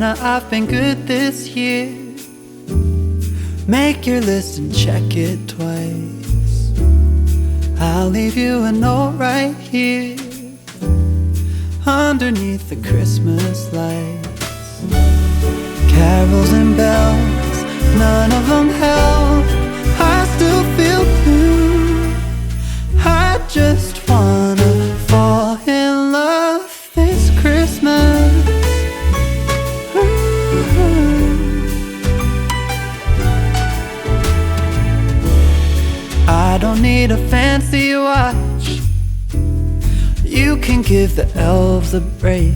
Santa, I've been good this year. Make your list and check it twice. I'll leave you a note right here underneath the Christmas lights. Carols and bells, none of them help. I still feel blue. I just wanna fall in love this Christmas. I don't need a fancy watch. You can give the elves a break.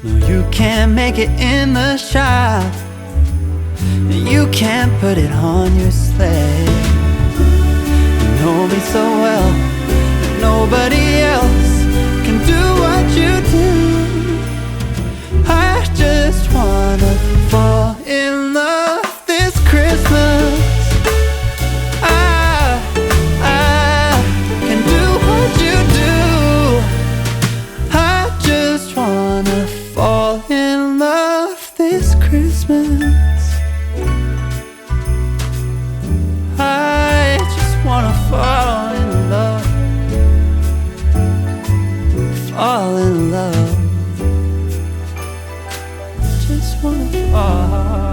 No, you can't make it in the shop. You can't put it on your sleigh. You know me so well that nobody else can do what you do. I just wanna fall in love this Christmas. I can do what you do. I just wanna fall in love this Christmas. I just wanna fall in love. Fall in love. Just wanna fall.